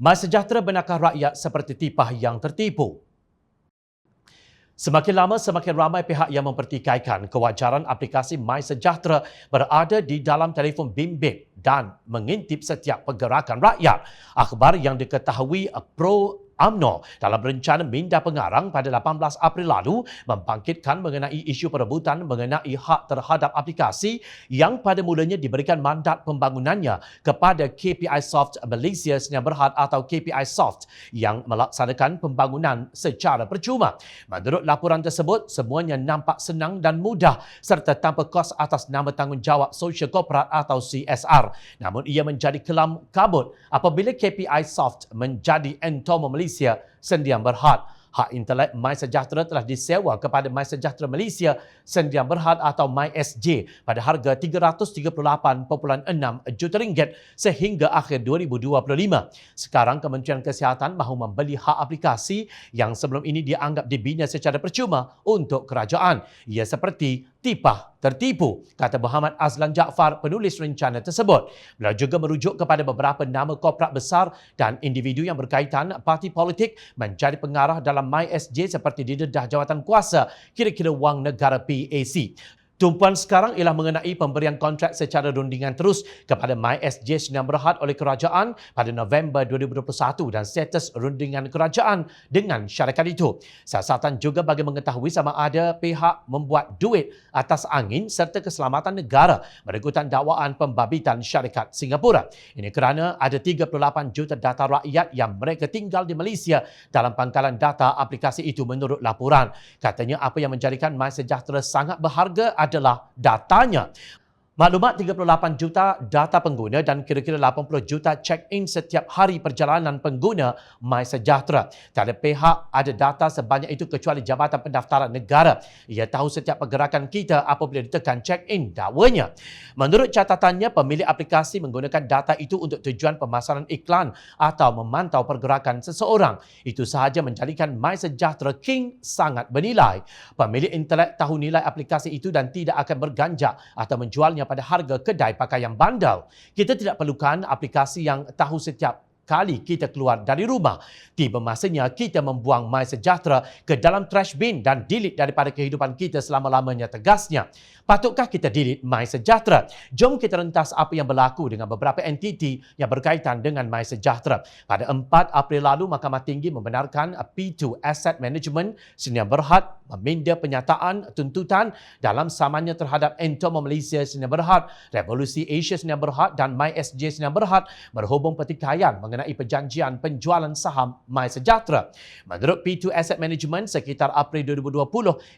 MySejahtera benarkah rakyat seperti tipah yang tertipu? Semakin lama, semakin ramai pihak yang mempertikaikan kewajaran aplikasi MySejahtera berada di dalam telefon bimbit dan mengintip setiap pergerakan rakyat. Akhbar yang diketahui pro UMNO dalam rencana minda pengarang pada 18 April lalu membangkitkan mengenai isu perebutan mengenai hak terhadap aplikasi yang pada mulanya diberikan mandat pembangunannya kepada KPI Soft Malaysia Sdn Bhd atau KPI Soft yang melaksanakan pembangunan secara percuma. Menurut laporan tersebut, semuanya nampak senang dan mudah serta tanpa kos atas nama tanggungjawab sosial korporat atau CSR. Namun ia menjadi kelam kabut apabila KPI Soft menjadi Entomo Malaysia Sdn Bhd. Hak intelek MySejahtera telah disewa kepada MySejahtera Malaysia Sdn Bhd atau MySJ pada harga RM338.6 juta sehingga akhir 2025. Sekarang Kementerian Kesihatan mahu membeli hak aplikasi yang sebelum ini dianggap dibina secara percuma untuk kerajaan. Ia seperti tipah tertipu, kata Muhammad Azlan Jaafar, penulis rencana tersebut. Beliau juga merujuk kepada beberapa nama korporat besar dan individu yang berkaitan parti politik menjadi pengarah dalam MySJ seperti didedah jawatan kuasa kira-kira wang negara PAC. Tumpuan sekarang ialah mengenai pemberian kontrak secara rundingan terus kepada MySJ Sdn Bhd oleh kerajaan pada November 2021 dan status rundingan kerajaan dengan syarikat itu. Siasatan juga bagi mengetahui sama ada pihak membuat duit atas angin serta keselamatan negara berikutan dakwaan pembabitan syarikat Singapura. Ini kerana ada 38 juta data rakyat yang mereka tinggal di Malaysia dalam pangkalan data aplikasi itu menurut laporan. Katanya apa yang menjadikan MySejahtera sangat berharga adalah datanya. Maklumat 38 juta data pengguna dan kira-kira 80 juta check-in setiap hari perjalanan pengguna MySejahtera. Tiada pihak ada data sebanyak itu kecuali Jabatan Pendaftaran Negara. Ia tahu setiap pergerakan kita apabila ditekan check-in, dakwanya. Menurut catatannya, pemilik aplikasi menggunakan data itu untuk tujuan pemasaran iklan atau memantau pergerakan seseorang. Itu sahaja menjadikan MySejahtera King sangat bernilai. Pemilik intelek tahu nilai aplikasi itu dan tidak akan berganjak atau menjualnya pada harga kedai pakaian bandar. Kita tidak perlukan aplikasi yang tahu setiap kali kita keluar dari rumah. Tiba masanya kita membuang MySejahtera ke dalam trash bin dan delete daripada kehidupan kita selama-lamanya, tegasnya. Patutkah kita delete MySejahtera? Jom kita rentas apa yang berlaku dengan beberapa entiti yang berkaitan dengan MySejahtera. Pada 4 April lalu, Mahkamah Tinggi membenarkan P2 Asset Management Sdn Bhd meminda penyataan tuntutan dalam samannya terhadap Entomo Malaysia Sdn Bhd, Revolusi Asia Sdn Bhd dan MySJ Sdn Bhd berhubung pertikaian mengenai perjanjian penjualan saham MySejahtera. Menurut P2 Asset Management, sekitar April 2020,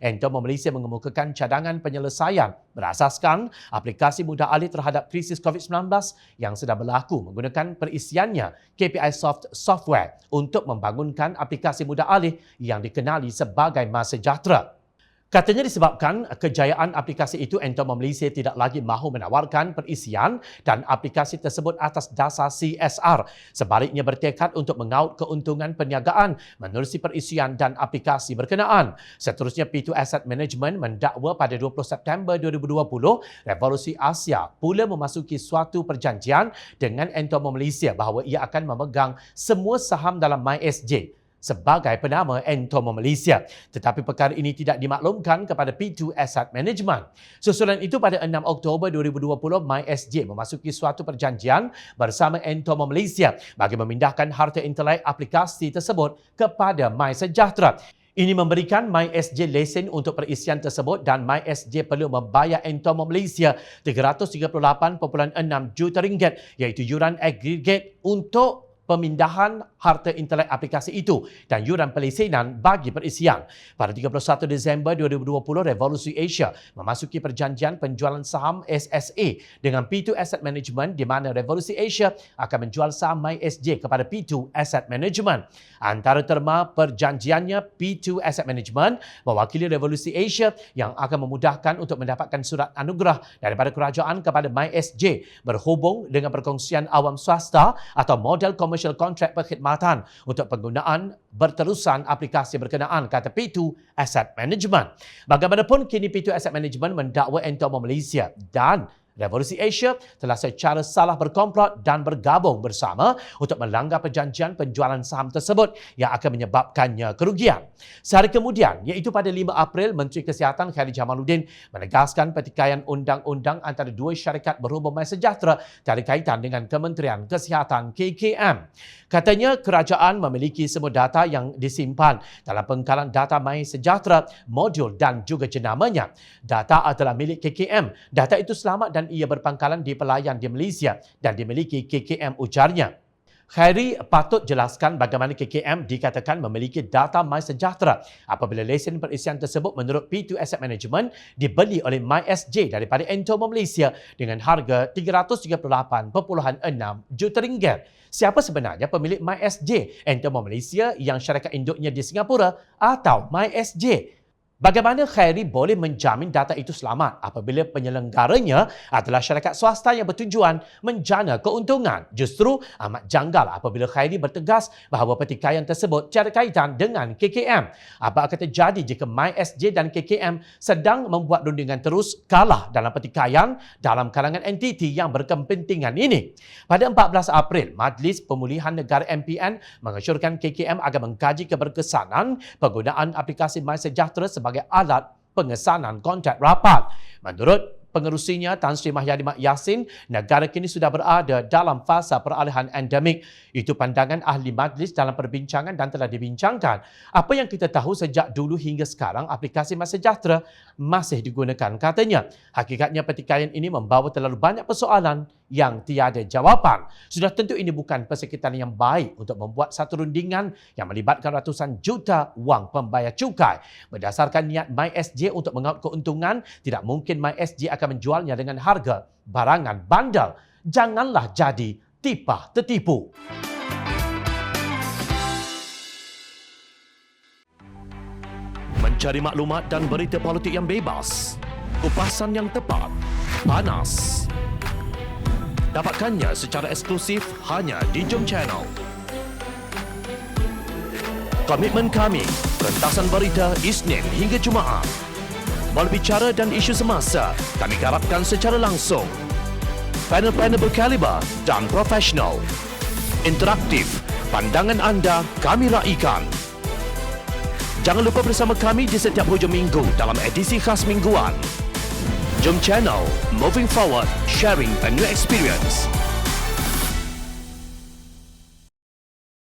Entomo Malaysia mengemukakan cadangan penyelesaian berasaskan aplikasi mudah alih terhadap krisis COVID-19 yang sedang berlaku menggunakan perisiannya KPI Soft Software untuk membangunkan aplikasi mudah alih yang dikenali sebagai MySejahtera. Katanya disebabkan kejayaan aplikasi itu, Entomo Malaysia tidak lagi mahu menawarkan perisian dan aplikasi tersebut atas dasar CSR. Sebaliknya bertekad untuk mengaut keuntungan perniagaan menerusi perisian dan aplikasi berkenaan. Seterusnya, P2 Asset Management mendakwa pada 20 September 2020, Revolusi Asia pula memasuki suatu perjanjian dengan Entomo Malaysia bahawa ia akan memegang semua saham dalam MySJ sebagai penama Entomo Malaysia. Tetapi perkara ini tidak dimaklumkan kepada P2 Asset Management. Susulan itu, pada 6 Oktober 2020, MySJ memasuki suatu perjanjian bersama Entomo Malaysia bagi memindahkan harta intelek aplikasi tersebut kepada MySejahtera. Ini memberikan MySJ lesen untuk perisian tersebut dan MySJ perlu membayar Entomo Malaysia RM338.6 juta iaitu yuran agregat untuk pemindahan harta intelek aplikasi itu dan yuran pelesenan bagi perisian. Pada 31 Disember 2020, Revolusi Asia memasuki perjanjian penjualan saham SSA dengan P2 Asset Management di mana Revolusi Asia akan menjual saham MySJ kepada P2 Asset Management. Antara terma perjanjiannya, P2 Asset Management mewakili Revolusi Asia yang akan memudahkan untuk mendapatkan surat anugerah daripada kerajaan kepada MySJ berhubung dengan perkongsian awam swasta atau model commercial contract perkhidmatan untuk penggunaan berterusan aplikasi berkenaan, kata P2 Asset Management. Bagaimanapun, kini P2 Asset Management mendakwa Entomo Malaysia dan Revolusi Asia telah secara salah berkomplot dan bergabung bersama untuk melanggar perjanjian penjualan saham tersebut yang akan menyebabkannya kerugian. Sehari kemudian, iaitu pada 5 April, Menteri Kesihatan Khairi Jamaluddin menegaskan pertikaian undang-undang antara dua syarikat berhubung MySejahtera tiada kaitan dengan Kementerian Kesihatan KKM. Katanya kerajaan memiliki semua data yang disimpan dalam pengkalan data MySejahtera, modul dan juga jenamanya. Data adalah milik KKM. Data itu selamat dan ia berpangkalan di pelayan di Malaysia dan dimiliki KKM, ujarnya. Khairi patut jelaskan bagaimana KKM dikatakan memiliki data MySejahtera apabila lesen perisian tersebut menurut P2 Asset Management dibeli oleh MySJ daripada Entomo Malaysia dengan harga RM338.6 juta. Siapa sebenarnya pemilik MySJ, Entomo Malaysia yang syarikat induknya di Singapura atau MySJ? Bagaimana Khairi boleh menjamin data itu selamat apabila penyelenggaranya adalah syarikat swasta yang bertujuan menjana keuntungan? Justru amat janggal apabila Khairi bertegas bahawa pertikaian tersebut tiada kaitan dengan KKM. Apa akan terjadi jika MySJ dan KKM sedang membuat rundingan terus kalah dalam pertikaian dalam kalangan entiti yang berkepentingan ini? Pada 14 April, Majlis Pemulihan Negara MPN mengesyorkan KKM akan mengkaji keberkesanan penggunaan aplikasi MySejahtera sebagai alat pengesanan kontrak rapat. Menurut pengerusinya Tan Sri Mahyadi Mak Yassin, negara kini sudah berada dalam fasa peralihan endemik. Itu pandangan ahli majlis dalam perbincangan dan telah dibincangkan. Apa yang kita tahu sejak dulu hingga sekarang, aplikasi MySejahtera masih digunakan, katanya. Hakikatnya pertikaian ini membawa terlalu banyak persoalan yang tiada jawapan. Sudah tentu ini bukan persekitaran yang baik untuk membuat satu rundingan yang melibatkan ratusan juta wang pembayar cukai. Berdasarkan niat MySJ untuk mengaut keuntungan, tidak mungkin MySJ akan menjualnya dengan harga barangan bandar. Janganlah jadi tipah tertipu. Mencari maklumat dan berita politik yang bebas, kupasan yang tepat, panas. Dapatkannya secara eksklusif hanya di Jom Channel. Komitmen kami, pentasan berita Isnin hingga Jumaat. Berbicara dan isu semasa, kami garapkan secara langsung. Panel-panel berkaliber dan profesional. Interaktif, pandangan anda kami raikan. Jangan lupa bersama kami di setiap hujung minggu dalam edisi khas mingguan. Jom Channel, moving forward, sharing a new experience.